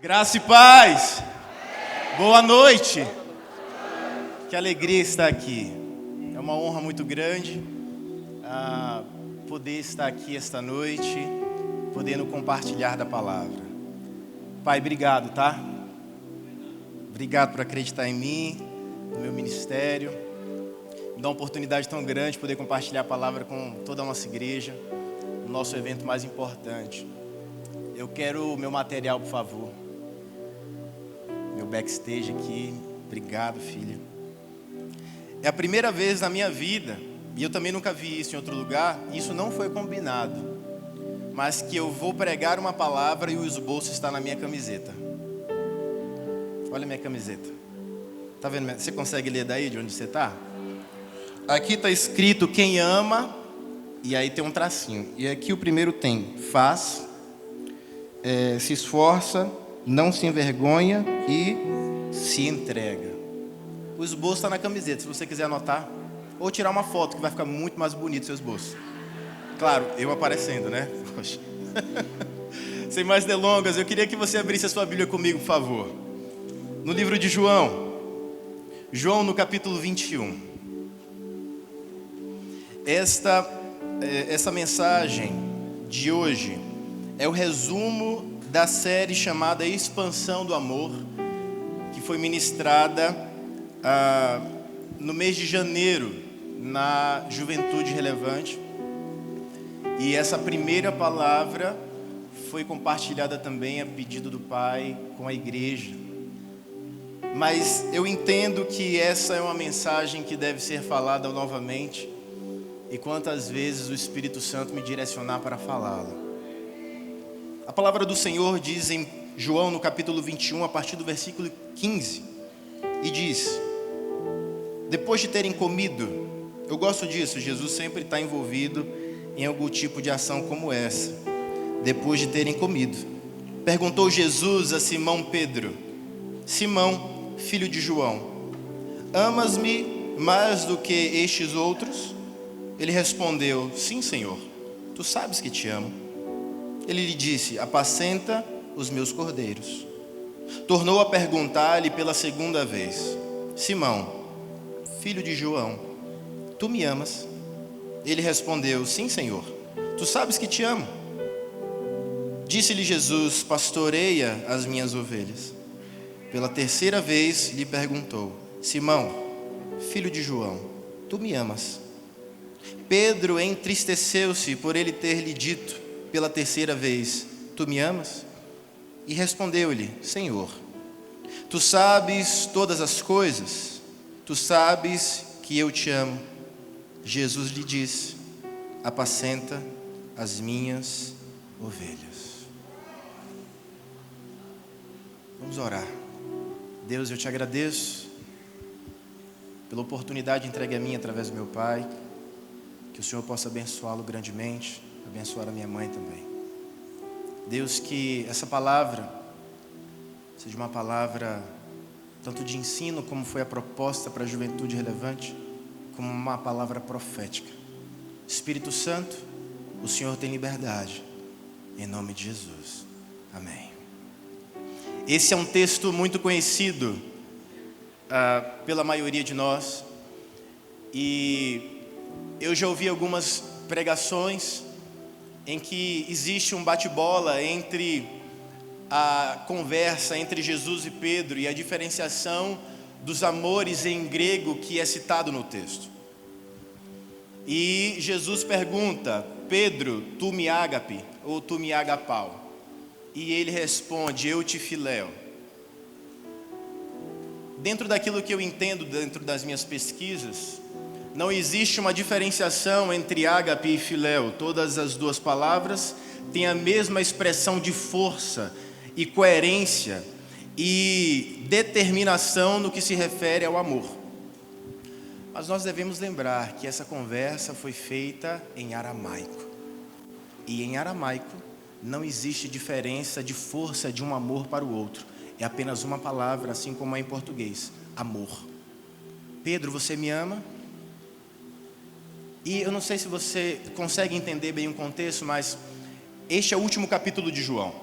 Graça e paz. Boa noite. Que alegria estar aqui. É uma honra muito grande poder estar aqui esta noite, podendo compartilhar da palavra. Pai, obrigado, tá? Obrigado por acreditar em mim, no meu ministério. Me dá uma oportunidade tão grande de poder compartilhar a palavra com toda a nossa igreja, no nosso evento mais importante. Eu quero o meu material, por favor. Meu backstage aqui. Obrigado, filha. É a primeira vez na minha vida, e eu também nunca vi isso em outro lugar, isso não foi combinado, mas que eu vou pregar uma palavra e o esboço está na minha camiseta. Olha a minha camiseta. Tá vendo? Você consegue ler daí de onde você está? Aqui está escrito quem ama, e aí tem um tracinho. E aqui o primeiro tem faz, se esforça, não se envergonha e se entrega. O esboço está na camiseta, se você quiser anotar. Ou tirar uma foto, que vai ficar muito mais bonito o seu esboço. Claro, eu aparecendo, né? Poxa. Sem mais delongas, eu queria que você abrisse a sua Bíblia comigo, por favor. No livro de João. João, no capítulo 21. Essa mensagem de hoje é o resumo da série chamada Expansão do Amor, que foi ministrada no mês de janeiro, na Juventude Relevante. E essa primeira palavra foi compartilhada também a pedido do Pai com a igreja. Mas eu entendo que essa é uma mensagem que deve ser falada novamente, e quantas vezes o Espírito Santo me direcionar para falá-la. A palavra do Senhor diz em João, no capítulo 21, a partir do versículo 15, e diz: depois de terem comido, eu gosto disso, Jesus sempre está envolvido em algum tipo de ação como essa. Depois de terem comido, perguntou Jesus a Simão Pedro: Simão, filho de João, amas-me mais do que estes outros? Ele respondeu: sim, Senhor, tu sabes que te amo. Ele lhe disse: apacenta os meus cordeiros. Tornou a perguntar-lhe pela segunda vez: Simão, filho de João, tu me amas? Ele respondeu: sim, Senhor, tu sabes que te amo. Disse-lhe Jesus: pastoreia as minhas ovelhas. Pela terceira vez lhe perguntou: Simão, filho de João, tu me amas? Pedro entristeceu-se por ele ter lhe dito pela terceira vez: tu me amas? E respondeu-lhe: Senhor, tu sabes todas as coisas, tu sabes que eu te amo. Jesus lhe disse: apacenta as minhas ovelhas. Vamos orar. Deus, eu te agradeço pela oportunidade entregue a mim através do meu Pai. Que o Senhor possa abençoá-lo grandemente, abençoar a minha mãe também. Deus, que essa palavra seja uma palavra tanto de ensino, como foi a proposta para a Juventude Relevante, como uma palavra profética. Espírito Santo, o Senhor tem liberdade, em nome de Jesus. Amém. Esse é um texto muito conhecido pela maioria de nós, e eu já ouvi algumas pregações em que existe um bate-bola entre a conversa entre Jesus e Pedro e a diferenciação dos amores em grego que é citado no texto. E Jesus pergunta: Pedro, tu me ágape ou tu me agapau? E ele responde: eu te filéu. Dentro daquilo que eu entendo, dentro das minhas pesquisas, não existe uma diferenciação entre ágape e filéu. Todas as duas palavras têm a mesma expressão de força e coerência e determinação no que se refere ao amor. Mas nós devemos lembrar que essa conversa foi feita em aramaico. E em aramaico não existe diferença de força de um amor para o outro. É apenas uma palavra, assim como é em português: amor. Pedro, você me ama? E eu não sei se você consegue entender bem o contexto, mas este é o último capítulo de João.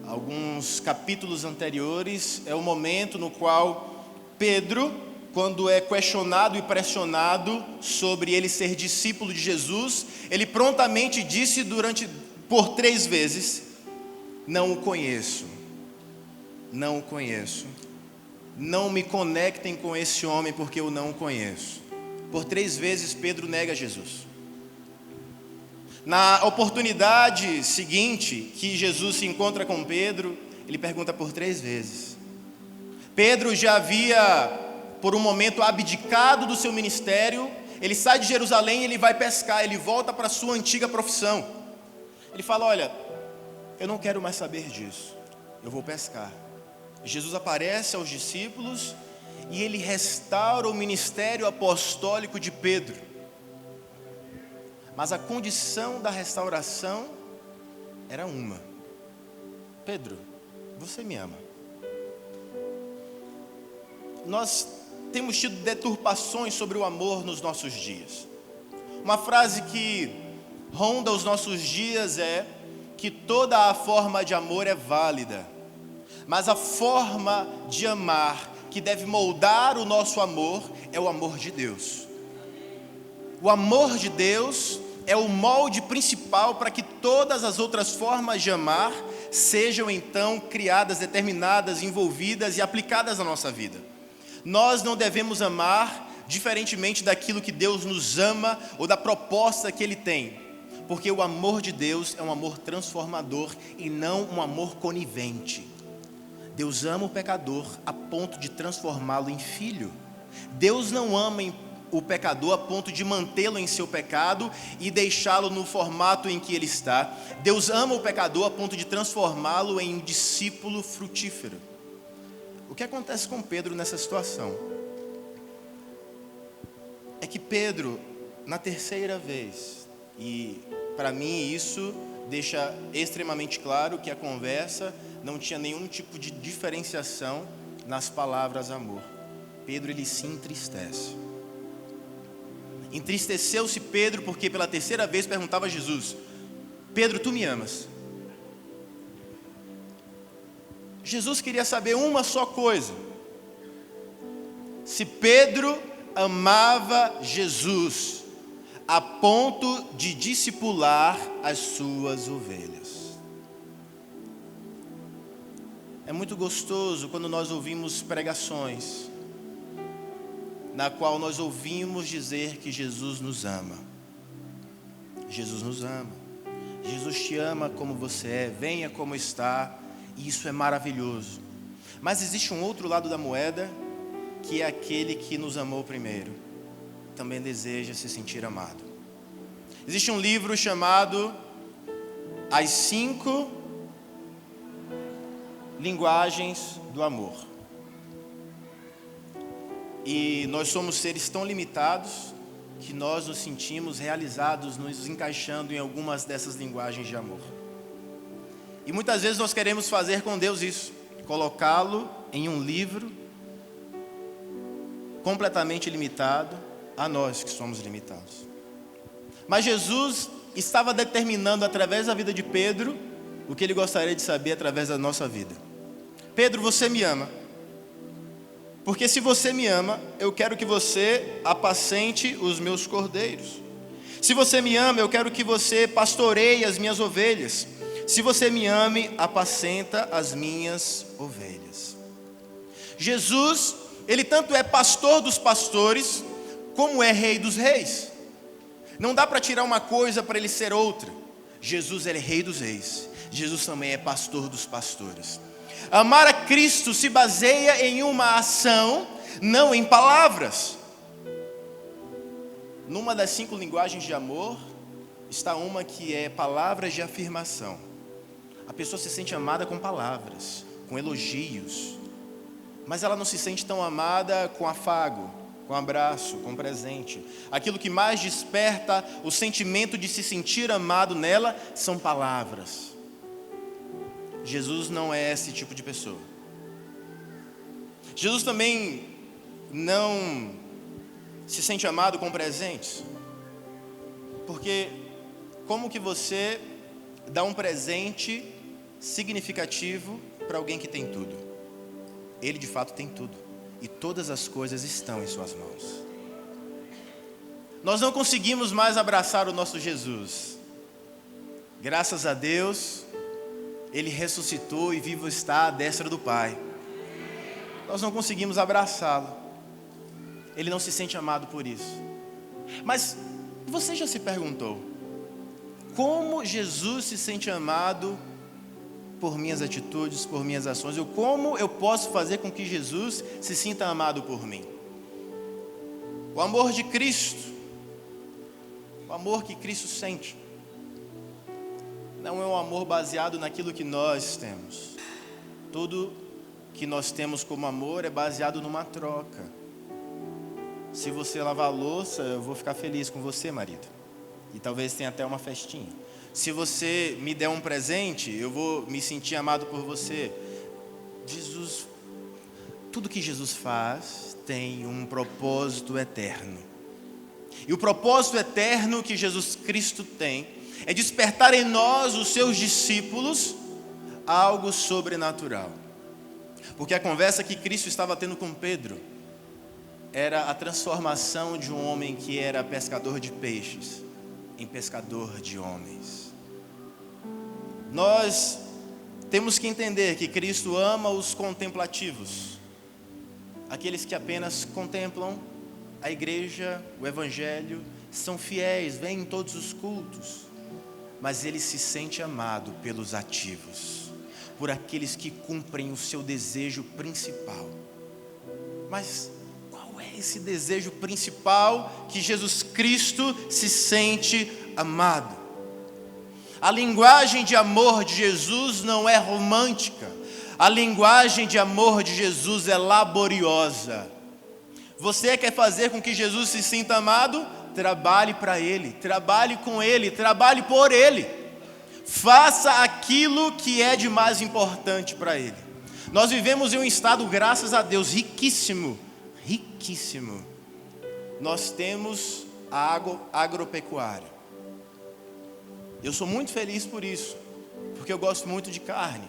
alguns capítulos anteriores, é o momento no qual Pedro, quando é questionado e pressionado sobre ele ser discípulo de Jesus, ele prontamente disse por 3 vezes: não o conheço, não o conheço, não me conectem com esse homem porque eu não o conheço. Por 3 vezes Pedro nega Jesus. Na oportunidade seguinte que Jesus se encontra com Pedro, ele pergunta por 3 vezes. Pedro já havia, por um momento, abdicado do seu ministério. Ele sai de Jerusalém e ele vai pescar, ele volta para a sua antiga profissão. Ele fala: olha, eu não quero mais saber disso, eu vou pescar. Jesus aparece aos discípulos e ele restaura o ministério apostólico de Pedro. Mas a condição da restauração era uma: Pedro, você me ama. Nós temos tido deturpações sobre o amor nos nossos dias. Uma frase que ronda os nossos dias é que toda a forma de amor é válida, mas a forma de amar que deve moldar o nosso amor é o amor de Deus. O amor de Deus é o molde principal para que todas as outras formas de amar sejam então criadas, determinadas, envolvidas e aplicadas na nossa vida. Nós não devemos amar diferentemente daquilo que Deus nos ama ou da proposta que Ele tem, porque o amor de Deus é um amor transformador e não um amor conivente. Deus ama o pecador a ponto de transformá-lo em filho. Deus não ama o pecador a ponto de mantê-lo em seu pecado e deixá-lo no formato em que ele está. Deus ama o pecador a ponto de transformá-lo em um discípulo frutífero. O que acontece com Pedro nessa situação? É que Pedro, na 3ª vez, e para mim isso deixa extremamente claro que a conversa não tinha nenhum tipo de diferenciação nas palavras amor. Pedro, ele se entristece. Entristeceu-se Pedro porque pela 3ª vez perguntava a Jesus: Pedro, tu me amas? Jesus queria saber uma só coisa: se Pedro amava Jesus a ponto de discipular as suas ovelhas. É muito gostoso quando nós ouvimos pregações na qual nós ouvimos dizer que Jesus nos ama. Jesus nos ama. Jesus te ama como você é, venha como está, e isso é maravilhoso. Mas existe um outro lado da moeda, que é aquele que nos amou primeiro, também deseja se sentir amado. Existe um livro chamado As 5 Linguagens do Amor. E nós somos seres tão limitados que nós nos sentimos realizados, nos encaixando em algumas dessas linguagens de amor. E muitas vezes nós queremos fazer com Deus isso, colocá-lo em um livro completamente limitado a nós que somos limitados. Mas Jesus estava determinando através da vida de Pedro o que ele gostaria de saber através da nossa vida. Pedro, você me ama? Porque se você me ama, eu quero que você apacente os meus cordeiros. Se você me ama, eu quero que você pastoreie as minhas ovelhas. Se você me ama, apacenta as minhas ovelhas. Jesus, ele tanto é pastor dos pastores, como é rei dos reis. Não dá para tirar uma coisa para ele ser outra. Jesus, ele é rei dos reis. Jesus também é pastor dos pastores. Amar a Cristo se baseia em uma ação, não em palavras. Numa das 5 linguagens de amor, está uma que é palavras de afirmação. A pessoa se sente amada com palavras, com elogios, mas ela não se sente tão amada com afago, com abraço, com presente. Aquilo que mais desperta o sentimento de se sentir amado nela são palavras. Jesus não é esse tipo de pessoa. Jesus também não se sente amado com presentes. Porque como que você dá um presente significativo para alguém que tem tudo. Ele de fato tem tudo, e todas as coisas estão em suas mãos. Nós não conseguimos mais abraçar o nosso Jesus. Graças a Deus, Ele ressuscitou e vivo está à destra do Pai. Nós não conseguimos abraçá-lo. Ele não se sente amado por isso. Mas você já se perguntou, como Jesus se sente amado por minhas atitudes, por minhas ações? Ou como eu posso fazer com que Jesus se sinta amado por mim? O amor de Cristo, o amor que Cristo sente, não é um amor baseado naquilo que nós temos. Tudo que nós temos como amor é baseado numa troca. Se você lavar a louça, eu vou ficar feliz com você, marido. E talvez tenha até uma festinha. Se você me der um presente, eu vou me sentir amado por você. Jesus, tudo que Jesus faz tem um propósito eterno. E o propósito eterno que Jesus Cristo tem é despertar em nós, os seus discípulos, algo sobrenatural. Porque a conversa que Cristo estava tendo com Pedro era a transformação de um homem que era pescador de peixes em pescador de homens. Nós temos que entender que Cristo ama os contemplativos, aqueles que apenas contemplam a igreja, o evangelho, são fiéis, vêm em todos os cultos, mas Ele se sente amado pelos ativos, por aqueles que cumprem o seu desejo principal. Mas qual é esse desejo principal que Jesus Cristo se sente amado? A linguagem de amor de Jesus não é romântica. A linguagem de amor de Jesus é laboriosa. Você quer fazer com que Jesus se sinta amado? Trabalhe para Ele, trabalhe com Ele, trabalhe por Ele. Faça aquilo que é de mais importante para Ele. Nós vivemos em um estado, graças a Deus, riquíssimo. Riquíssimo. Nós temos a agropecuária. Eu sou muito feliz por isso, porque eu gosto muito de carne.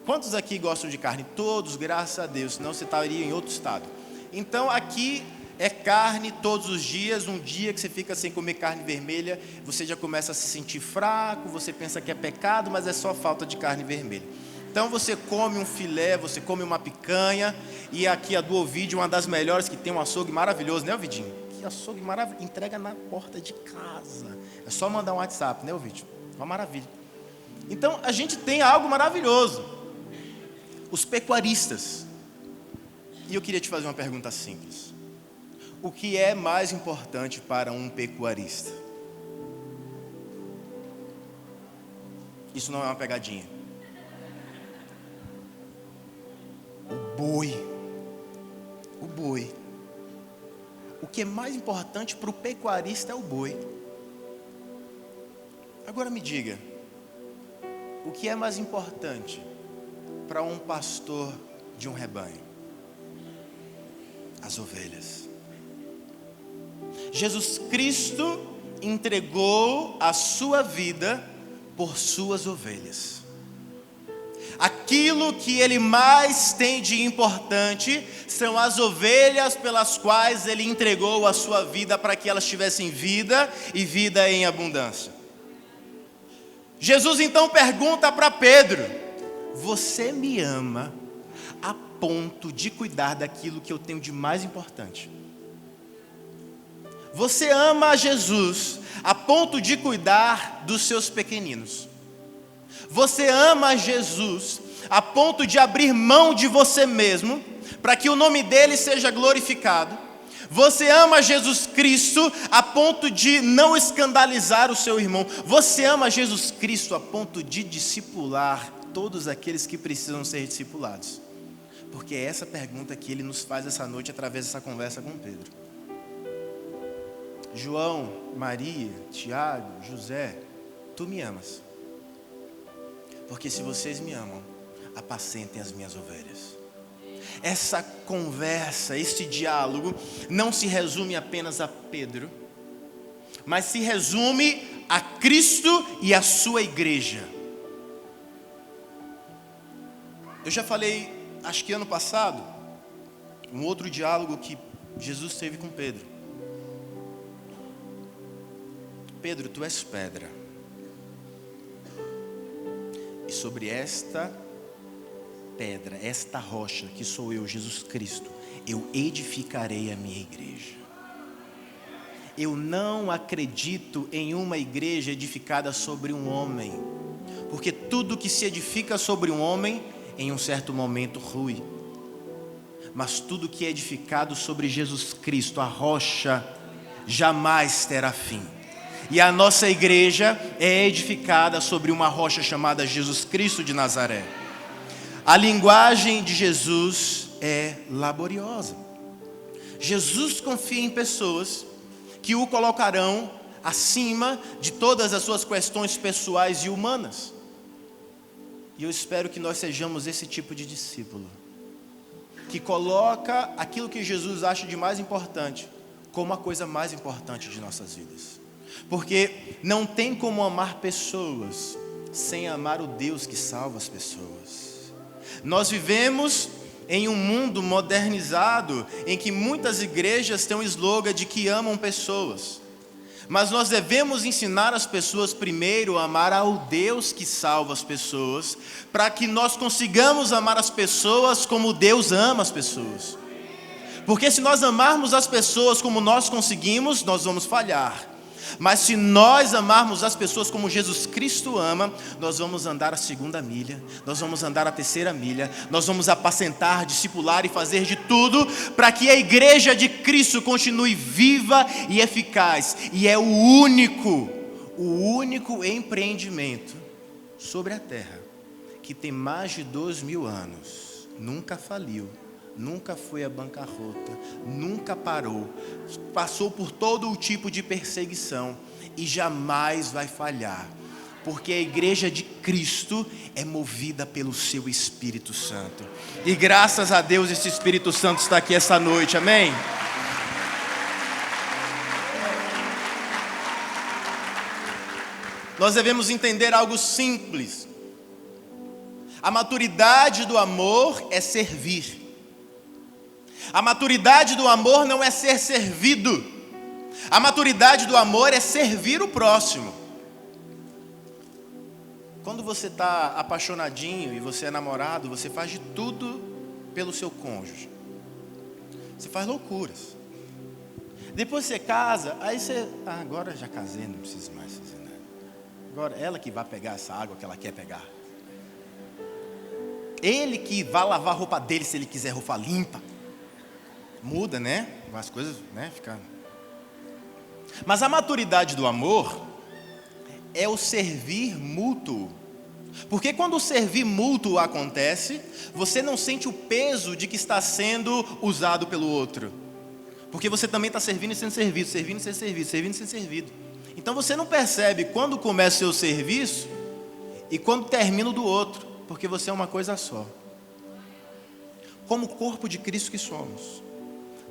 Quantos aqui gostam de carne? Todos, graças a Deus, senão você estaria em outro estado. Então aqui é carne todos os dias. Um dia que você fica sem comer carne vermelha, você já começa a se sentir fraco, você pensa que é pecado, mas é só falta de carne vermelha. Então você come um filé, você come uma picanha, e aqui a do Ovidio, uma das melhores, que tem um açougue maravilhoso, né, Ovidinho? Que açougue maravilhoso, entrega na porta de casa. É só mandar um WhatsApp, né, Ovidio? Uma maravilha. Então a gente tem algo maravilhoso. Os pecuaristas. E eu queria te fazer uma pergunta simples. O que é mais importante para um pecuarista? Isso não é uma pegadinha. O boi. O boi. O que é mais importante para o pecuarista é o boi. Agora me diga, o que é mais importante para um pastor de um rebanho? As ovelhas. Jesus Cristo entregou a sua vida por suas ovelhas. Aquilo que Ele mais tem de importante são as ovelhas pelas quais Ele entregou a sua vida para que elas tivessem vida e vida em abundância. Jesus então pergunta para Pedro: você me ama a ponto de cuidar daquilo que eu tenho de mais importante? Você ama a Jesus a ponto de cuidar dos seus pequeninos? Você ama a Jesus a ponto de abrir mão de você mesmo para que o nome dele seja glorificado? Você ama Jesus Cristo a ponto de não escandalizar o seu irmão? Você ama Jesus Cristo a ponto de discipular todos aqueles que precisam ser discipulados? Porque é essa pergunta que Ele nos faz essa noite através dessa conversa com Pedro. João, Maria, Tiago, José, tu me amas? Porque se vocês me amam, apacentem as minhas ovelhas. Essa conversa, esse diálogo não se resume apenas a Pedro, mas se resume a Cristo e a sua igreja. Eu já falei, acho que ano passado, um outro diálogo que Jesus teve com Pedro. Pedro, tu és pedra, e sobre esta pedra, esta rocha, que sou eu, Jesus Cristo, eu edificarei a minha igreja. Eu não acredito em uma igreja edificada sobre um homem, porque tudo que se edifica sobre um homem, em um certo momento rui. Mas tudo que é edificado sobre Jesus Cristo, a rocha, jamais terá fim. E a nossa igreja é edificada sobre uma rocha chamada Jesus Cristo de Nazaré. A linguagem de Jesus é laboriosa. Jesus confia em pessoas que o colocarão acima de todas as suas questões pessoais e humanas. E eu espero que nós sejamos esse tipo de discípulo, que coloca aquilo que Jesus acha de mais importante como a coisa mais importante de nossas vidas. Porque não tem como amar pessoas sem amar o Deus que salva as pessoas. Nós vivemos em um mundo modernizado em que muitas igrejas têm um slogan de que amam pessoas. Mas nós devemos ensinar as pessoas primeiro a amar ao Deus que salva as pessoas, para que nós consigamos amar as pessoas como Deus ama as pessoas. Porque se nós amarmos as pessoas como nós conseguimos, nós vamos falhar. Mas se nós amarmos as pessoas como Jesus Cristo ama, nós vamos andar a 2ª milha, nós vamos andar a 3ª milha, nós vamos apacentar, discipular e fazer de tudo para que a igreja de Cristo continue viva e eficaz. E é o único empreendimento sobre a terra que tem mais de 2000 anos, nunca faliu, nunca foi à bancarrota, nunca parou, passou por todo o tipo de perseguição e jamais vai falhar, porque a igreja de Cristo é movida pelo seu Espírito Santo, e graças a Deus esse Espírito Santo está aqui essa noite, amém? Nós devemos entender algo simples: a maturidade do amor é servir. A maturidade do amor não é ser servido. A maturidade do amor é servir o próximo. Quando você está apaixonadinho e você é namorado, você faz de tudo pelo seu cônjuge. Você faz loucuras. Depois você casa, aí você... agora já casei, não preciso mais fazer nada. Agora ela que vai pegar essa água que ela quer pegar. Ele que vai lavar a roupa dele se ele quiser roupa limpa. Muda, né? As coisas, né? Ficam. Mas a maturidade do amor é o servir mútuo. Porque quando o servir mútuo acontece, você não sente o peso de que está sendo usado pelo outro. Porque você também está servindo e sendo servido, servindo e sendo servido, servindo e sendo servido. Então você não percebe quando começa o seu serviço e quando termina o do outro, porque você é uma coisa só. Como corpo de Cristo que somos,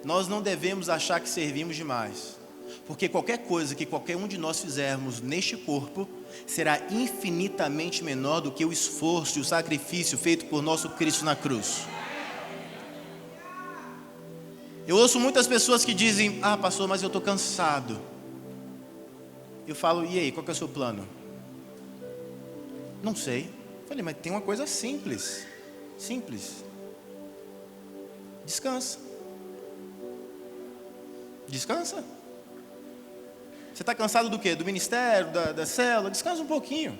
nós não devemos achar que servimos demais, porque qualquer coisa que qualquer um de nós fizermos neste corpo será infinitamente menor do que o esforço e o sacrifício feito por nosso Cristo na cruz. Eu ouço muitas pessoas que dizem: pastor, mas eu estou cansado. Eu falo: e aí, qual que é o seu plano? Não sei. Eu falei: mas tem uma coisa simples. Descansa. Descansa. Você está cansado do quê? Do ministério, da célula? Descansa um pouquinho.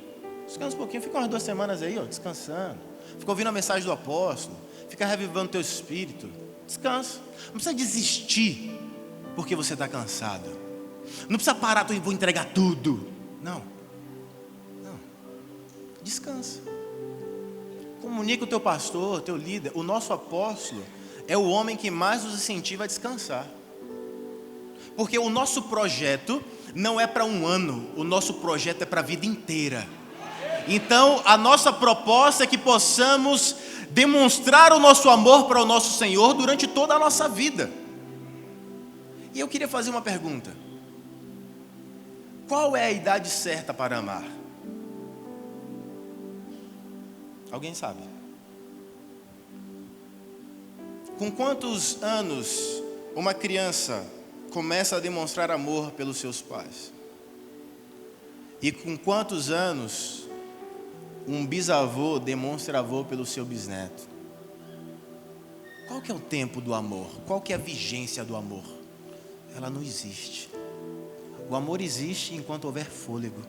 Fica umas 2 semanas aí, descansando. Fica ouvindo a mensagem do apóstolo. Fica revivando o teu espírito. Descansa. Não precisa desistir porque você está cansado. Não precisa parar, vou entregar tudo. Não. Descansa. Comunica o teu pastor, teu líder. O nosso apóstolo é o homem que mais nos incentiva a descansar. Porque o nosso projeto não é para 1 ano, o nosso projeto é para a vida inteira. Então, a nossa proposta é que possamos demonstrar o nosso amor para o nosso Senhor durante toda a nossa vida. E eu queria fazer uma pergunta: qual é a idade certa para amar? Alguém sabe? Com quantos anos uma criança começa a demonstrar amor pelos seus pais? E com quantos anos um bisavô demonstra amor pelo seu bisneto? Qual que é o tempo do amor? Qual que é a vigência do amor? Ela não existe. O amor existe enquanto houver fôlego.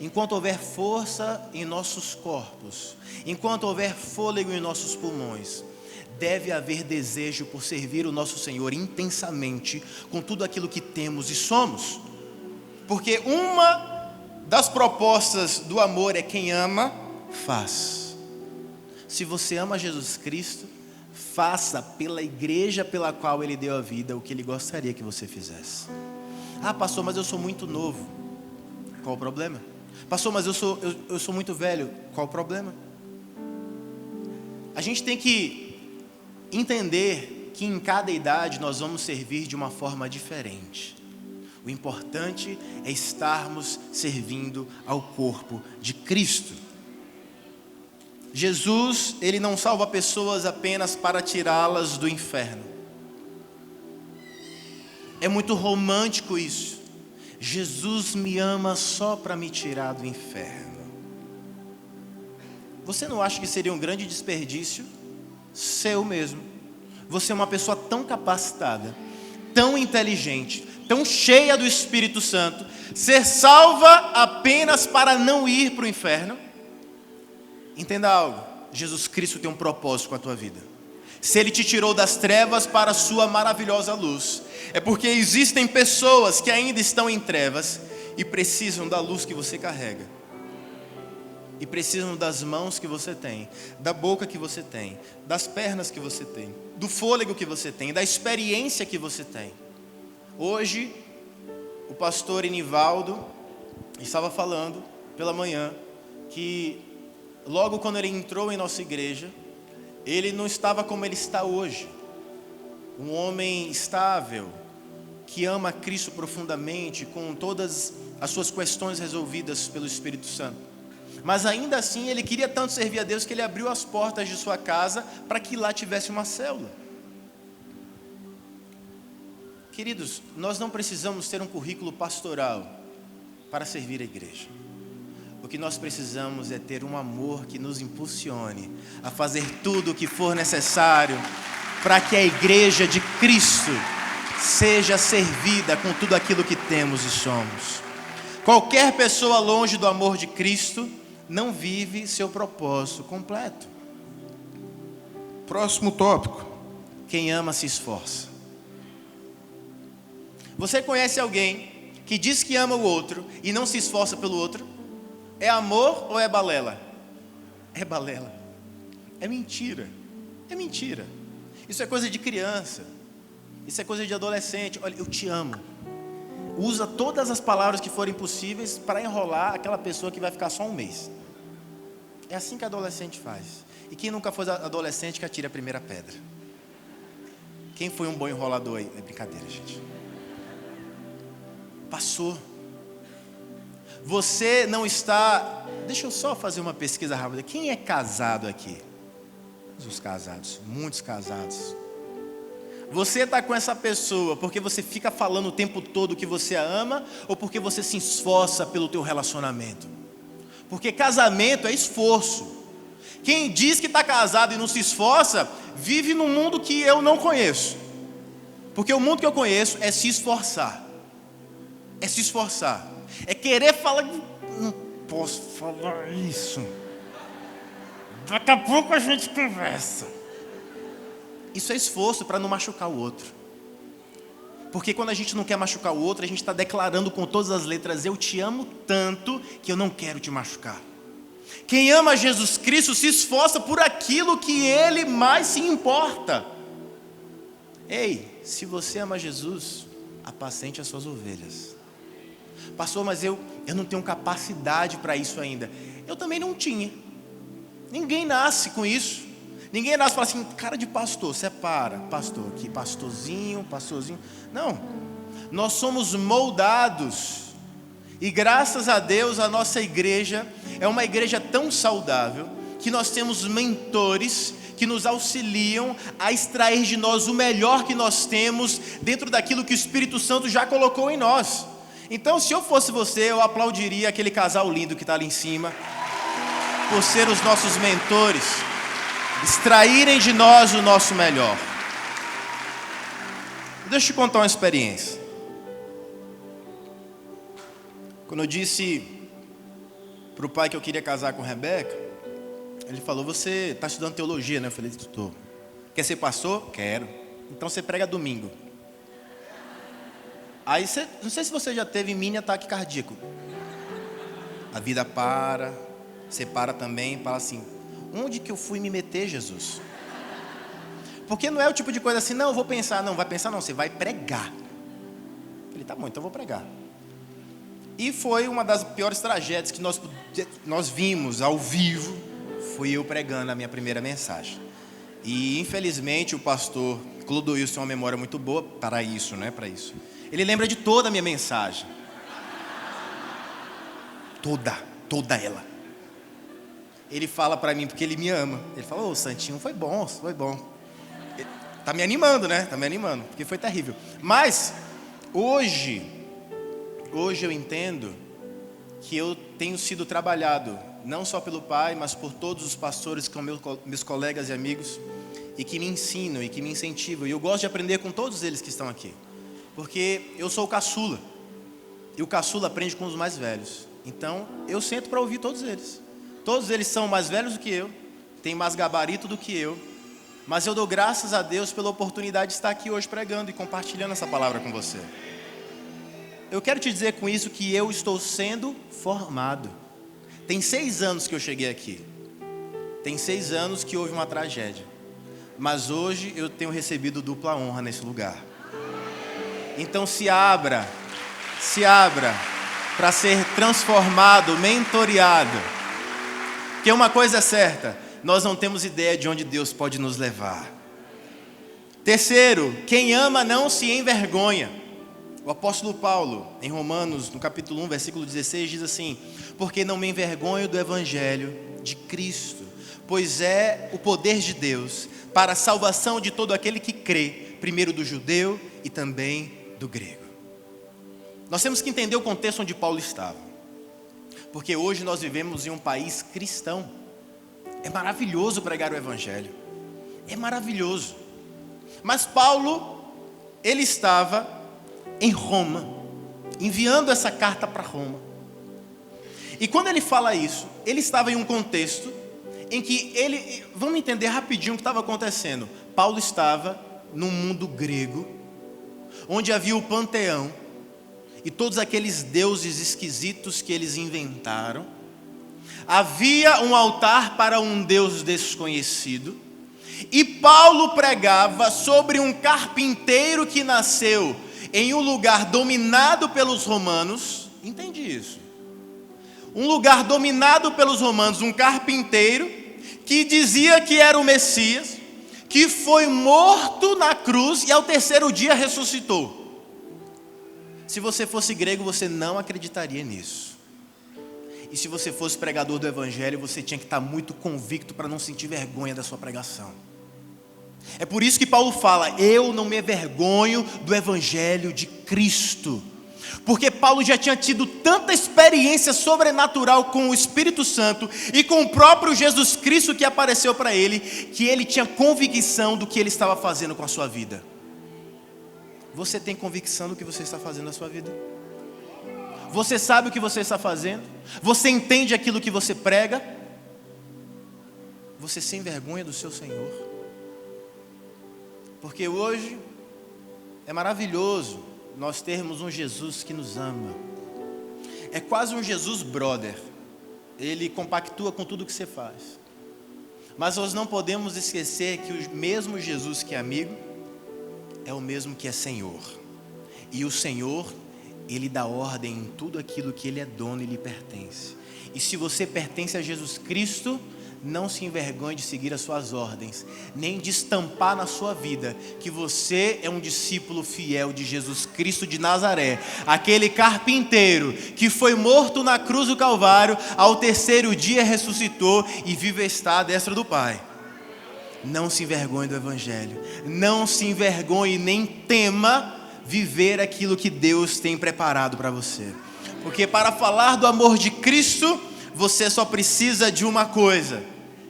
Enquanto houver força em nossos corpos, enquanto houver fôlego em nossos pulmões, deve haver desejo por servir o nosso Senhor intensamente, com tudo aquilo que temos e somos. Porque uma das propostas do amor é: quem ama, faz. Se você ama Jesus Cristo, faça pela igreja pela qual Ele deu a vida o que Ele gostaria que você fizesse. Ah, pastor, mas eu sou muito novo. Qual o problema? Pastor, mas eu sou muito velho. Qual o problema? A gente tem que entender que em cada idade nós vamos servir de uma forma diferente. O importante é estarmos servindo ao corpo de Cristo. Jesus, Ele não salva pessoas apenas para tirá-las do inferno. É muito romântico isso. Jesus me ama só para me tirar do inferno. Você não acha que seria um grande desperdício seu mesmo? Você é uma pessoa tão capacitada, tão inteligente, tão cheia do Espírito Santo, ser salva apenas para não ir para o inferno? Entenda algo: Jesus Cristo tem um propósito com a tua vida. Se Ele te tirou das trevas para a sua maravilhosa luz, é porque existem pessoas que ainda estão em trevas e precisam da luz que você carrega, e precisam das mãos que você tem, da boca que você tem, das pernas que você tem, do fôlego que você tem, da experiência que você tem. Hoje, o pastor Enivaldo estava falando pela manhã que logo quando ele entrou em nossa igreja, ele não estava como ele está hoje. Um homem estável, que ama Cristo profundamente, com todas as suas questões resolvidas pelo Espírito Santo. Mas ainda assim ele queria tanto servir a Deus que ele abriu as portas de sua casa para que lá tivesse uma célula. Queridos, nós não precisamos ter um currículo pastoral para servir a igreja. O que nós precisamos é ter um amor que nos impulsione a fazer tudo o que for necessário para que a igreja de Cristo seja servida com tudo aquilo que temos e somos. Qualquer pessoa longe do amor de Cristo não vive seu propósito completo. Próximo tópico. Quem ama se esforça. Você conhece alguém que diz que ama o outro e não se esforça pelo outro? É amor ou é balela? É balela. É mentira. É mentira. Isso é coisa de criança. Isso é coisa de adolescente. Olha, eu te amo. Usa todas as palavras que forem possíveis para enrolar aquela pessoa que vai ficar só um mês. É assim que adolescente faz. E quem nunca foi adolescente que atire a primeira pedra? Quem foi um bom enrolador aí? É brincadeira, gente. Passou. Você não está... Deixa eu só fazer uma pesquisa rápida. Quem é casado aqui? Os casados, muitos casados. Você está com essa pessoa porque você fica falando o tempo todo que você a ama, ou porque você se esforça pelo teu relacionamento? Porque casamento é esforço. Quem diz que está casado e não se esforça, vive num mundo que eu não conheço. Porque o mundo que eu conheço é se esforçar. É se esforçar. É querer falar... Não posso falar isso. Daqui a pouco a gente conversa. Isso é esforço para não machucar o outro. Porque quando a gente não quer machucar o outro, a gente está declarando com todas as letras: eu te amo tanto que eu não quero te machucar. Quem ama Jesus Cristo se esforça por aquilo que Ele mais se importa. Ei, se você ama Jesus, apacente as suas ovelhas. Pastor, mas eu não tenho capacidade para isso ainda. Eu também não tinha. Ninguém nasce com isso. Ninguém nasce e fala assim: cara de pastor, separa, pastor aqui, pastorzinho. Não, nós somos moldados. E graças a Deus a nossa igreja é uma igreja tão saudável que nós temos mentores que nos auxiliam a extrair de nós o melhor que nós temos dentro daquilo que o Espírito Santo já colocou em nós. Então, se eu fosse você, eu aplaudiria aquele casal lindo que está ali em cima, por ser os nossos mentores, extraírem de nós o nosso melhor. Deixa eu te contar uma experiência. Quando eu disse para o pai que eu queria casar com a Rebeca, ele falou: você está estudando teologia, né? Eu falei: estou. Quer ser pastor? Quero. Então você prega domingo. Aí, não sei se você já teve mini ataque cardíaco. A vida para, você para também, fala assim: onde que eu fui me meter, Jesus? Porque não é o tipo de coisa assim: não, eu vou pensar. Não, vai pensar não, você vai pregar. Eu falei: tá bom, então eu vou pregar. E foi uma das piores tragédias que nós vimos ao vivo, fui eu pregando a minha primeira mensagem. E infelizmente o pastor Clodoilson tem uma memória muito boa para isso, né? Para isso. Ele lembra de toda a minha mensagem. Toda ela. Ele fala para mim porque ele me ama. Ele fala: ô, Santinho, foi bom. Ele tá me animando, né? Tá me animando, porque foi terrível. Mas hoje eu entendo que eu tenho sido trabalhado, não só pelo pai, mas por todos os pastores que são meus colegas e amigos, e que me ensinam e que me incentivam. E eu gosto de aprender com todos eles que estão aqui, porque eu sou o caçula, e o caçula aprende com os mais velhos. Então eu sento para ouvir todos eles. Todos eles são mais velhos do que eu, têm mais gabarito do que eu, mas eu dou graças a Deus pela oportunidade de estar aqui hoje pregando e compartilhando essa palavra com você. Eu quero te dizer com isso que eu estou sendo formado. Tem 6 anos que eu cheguei aqui. Tem 6 anos que houve uma tragédia. Mas hoje eu tenho recebido dupla honra nesse lugar. Então se abra para ser transformado, mentoreado. Porque uma coisa é certa: nós não temos ideia de onde Deus pode nos levar. Terceiro, quem ama não se envergonha. O apóstolo Paulo, em Romanos, no capítulo 1, versículo 16, diz assim: porque não me envergonho do evangelho de Cristo, pois é o poder de Deus para a salvação de todo aquele que crê, primeiro do judeu e também do grego. Nós temos que entender o contexto onde Paulo estava, porque hoje nós vivemos em um país cristão. É maravilhoso pregar o evangelho, é maravilhoso. Mas Paulo, ele estava em Roma, enviando essa carta para Roma. E quando ele fala isso, ele estava em um contexto em que vamos entender rapidinho o que estava acontecendo. Paulo estava num mundo grego, onde havia o panteão e todos aqueles deuses esquisitos que eles inventaram. Havia um altar para um Deus desconhecido, e Paulo pregava sobre um carpinteiro que nasceu em um lugar dominado pelos romanos. Entende isso? Um lugar dominado pelos romanos, um carpinteiro que dizia que era o Messias, que foi morto na cruz e ao terceiro dia ressuscitou. Se você fosse grego, você não acreditaria nisso. E se você fosse pregador do evangelho, você tinha que estar muito convicto para não sentir vergonha da sua pregação. É por isso que Paulo fala: eu não me envergonho do evangelho de Cristo. Porque Paulo já tinha tido tanta experiência sobrenatural com o Espírito Santo e com o próprio Jesus Cristo que apareceu para ele, que ele tinha convicção do que ele estava fazendo com a sua vida. Você tem convicção do que você está fazendo na sua vida? Você sabe o que você está fazendo? Você entende aquilo que você prega? Você se envergonha do seu Senhor? Porque hoje é maravilhoso nós termos um Jesus que nos ama. É quase um Jesus brother. Ele compactua com tudo que você faz. Mas nós não podemos esquecer que o mesmo Jesus que é amigo é o mesmo que é Senhor. E o Senhor, Ele dá ordem em tudo aquilo que Ele é dono e lhe pertence. E se você pertence a Jesus Cristo, não se envergonhe de seguir as suas ordens, nem de estampar na sua vida que você é um discípulo fiel de Jesus Cristo de Nazaré, aquele carpinteiro que foi morto na cruz do Calvário, ao terceiro dia ressuscitou e vive está à destra do Pai. Não se envergonhe do Evangelho, não se envergonhe nem tema viver aquilo que Deus tem preparado para você, porque para falar do amor de Cristo, você só precisa de uma coisa: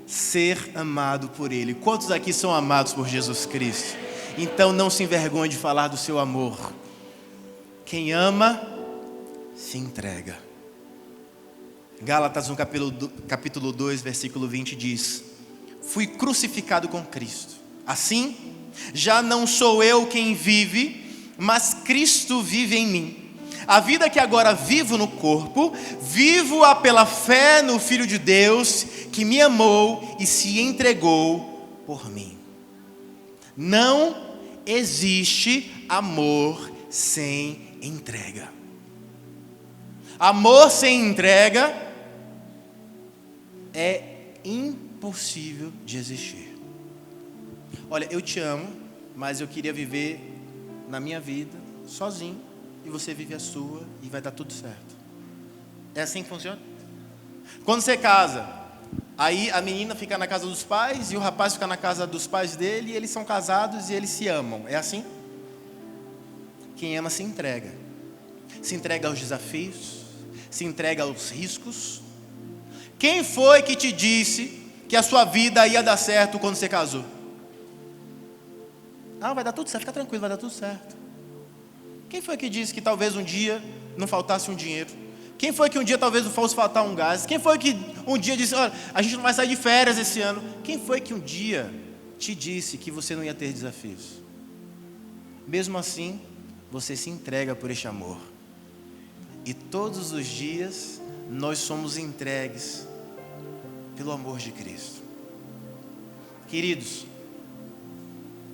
ser amado por Ele. Quantos aqui são amados por Jesus Cristo? Então não se envergonhe de falar do seu amor. Quem ama, se entrega. Gálatas no capítulo 2, versículo 20 diz: fui crucificado com Cristo. Assim, já não sou eu quem vive, mas Cristo vive em mim. A vida que agora vivo no corpo, vivo-a pela fé no Filho de Deus, que me amou e se entregou por mim. Não existe amor sem entrega. Amor sem entrega é impossível de existir. Olha, eu te amo, mas eu queria viver na minha vida sozinho, e você vive a sua, e vai dar tudo certo. É assim que funciona? Quando você casa, aí a menina fica na casa dos pais, e o rapaz fica na casa dos pais dele, e eles são casados, e eles se amam. É assim? Quem ama se entrega. Se entrega aos desafios, se entrega aos riscos. Quem foi que te disse que a sua vida ia dar certo quando você casou? Ah, vai dar tudo certo, fica tranquilo, vai dar tudo certo. Quem foi que disse que talvez um dia não faltasse um dinheiro? Quem foi que um dia talvez não fosse faltar um gás? Quem foi que um dia disse: olha, a gente não vai sair de férias esse ano? Quem foi que um dia te disse que você não ia ter desafios? Mesmo assim, você se entrega por este amor. E todos os dias nós somos entregues pelo amor de Cristo. Queridos,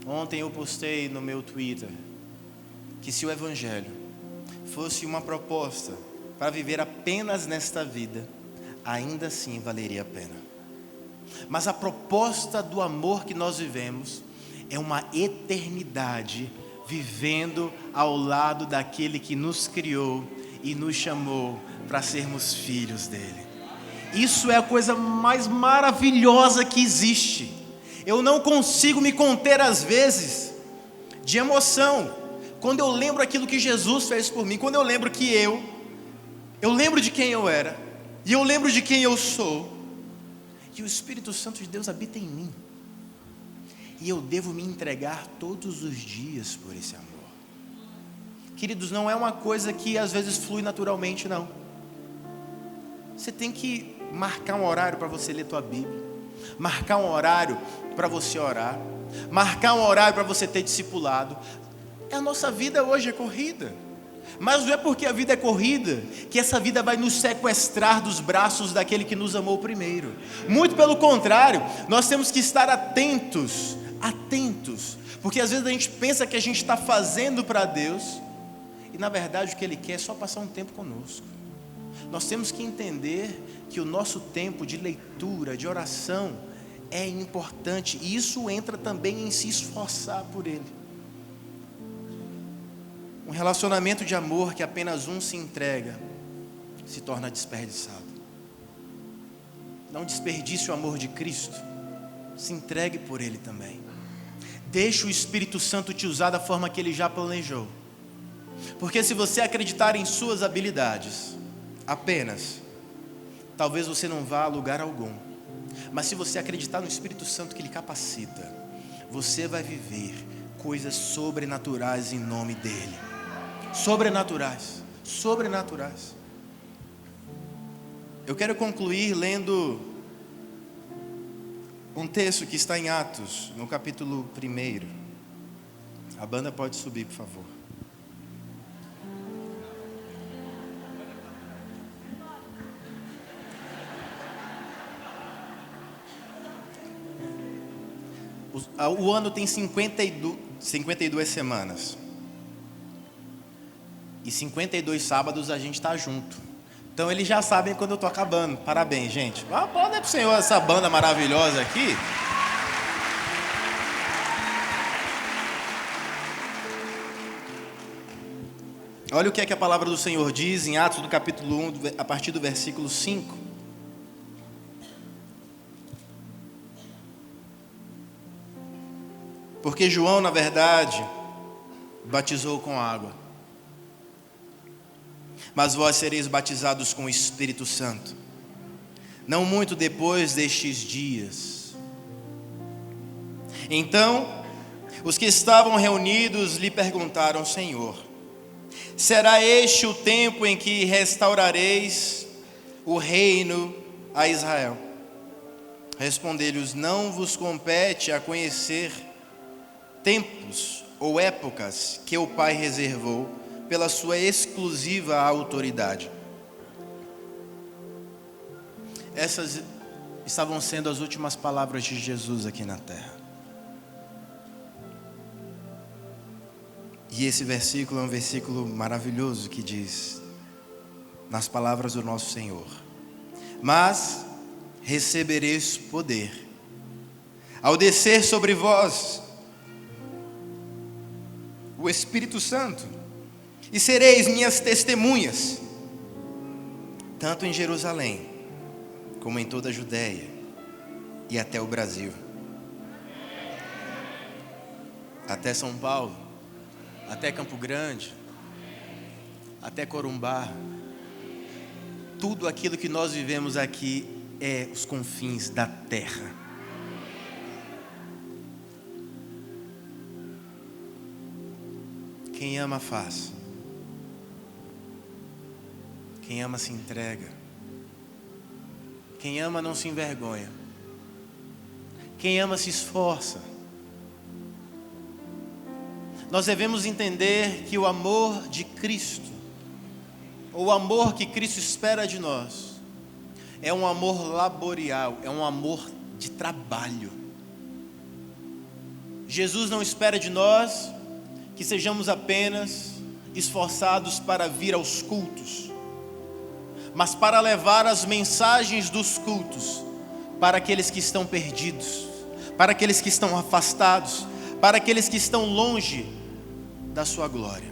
ontem eu postei no meu Twitter que se o Evangelho fosse uma proposta para viver apenas nesta vida, ainda assim valeria a pena. Mas a proposta do amor que nós vivemos é uma eternidade vivendo ao lado daquele que nos criou e nos chamou para sermos filhos dele. Isso é a coisa mais maravilhosa que existe. Eu não consigo me conter às vezes de emoção quando eu lembro aquilo que Jesus fez por mim, quando eu lembro que eu lembro de quem eu era, e eu lembro de quem eu sou, e o Espírito Santo de Deus habita em mim, e eu devo me entregar todos os dias por esse amor. Queridos, não é uma coisa que às vezes flui naturalmente, não. Você tem que marcar um horário para você ler tua Bíblia, marcar um horário para você orar, marcar um horário para você ter discipulado. A nossa vida hoje é corrida, mas não é porque a vida é corrida que essa vida vai nos sequestrar dos braços daquele que nos amou primeiro. Muito pelo contrário, nós temos que estar atentos, porque às vezes a gente pensa que a gente está fazendo para Deus, e na verdade o que Ele quer é só passar um tempo conosco. Nós temos que entender que o nosso tempo de leitura, de oração, é importante, e isso entra também em se esforçar por Ele. Um relacionamento de amor que apenas um se entrega se torna desperdiçado. Não desperdice o amor de Cristo, se entregue por Ele também. Deixe o Espírito Santo te usar da forma que Ele já planejou. Porque se você acreditar em suas habilidades apenas, talvez você não vá a lugar algum. Mas se você acreditar no Espírito Santo que Ele capacita, você vai viver coisas sobrenaturais em nome dEle. Sobrenaturais. Eu quero concluir lendo um texto que está em Atos, no capítulo 1. A banda pode subir, por favor. O ano tem 52 semanas. E 52 sábados a gente está junto. Então eles já sabem quando eu estou acabando. Parabéns, gente. Aplauda para o Senhor essa banda maravilhosa aqui. Olha o que é que a palavra do Senhor diz em Atos do capítulo 1, a partir do versículo 5. Porque João, na verdade, batizou com água, mas vós sereis batizados com o Espírito Santo, não muito depois destes dias. Então, os que estavam reunidos lhe perguntaram: Senhor, será este o tempo em que restaurareis o reino a Israel? Respondeu-lhes: não vos compete a conhecer tempos ou épocas que o Pai reservou pela sua exclusiva autoridade. Essas estavam sendo as últimas palavras de Jesus aqui na terra. E esse versículo é um versículo maravilhoso que diz, nas palavras do nosso Senhor: mas recebereis poder ao descer sobre vós o Espírito Santo, e sereis minhas testemunhas, tanto em Jerusalém, como em toda a Judéia, e até o Brasil, até São Paulo, até Campo Grande, até Corumbá. Tudo aquilo que nós vivemos aqui é os confins da terra. Quem ama faz. Quem ama se entrega. Quem ama não se envergonha. Quem ama se esforça. Nós devemos entender que o amor de Cristo, ou o amor que Cristo espera de nós, é um amor laborial, é um amor de trabalho. Jesus não espera de nós que sejamos apenas esforçados para vir aos cultos, mas para levar as mensagens dos cultos para aqueles que estão perdidos, para aqueles que estão afastados, para aqueles que estão longe da sua glória.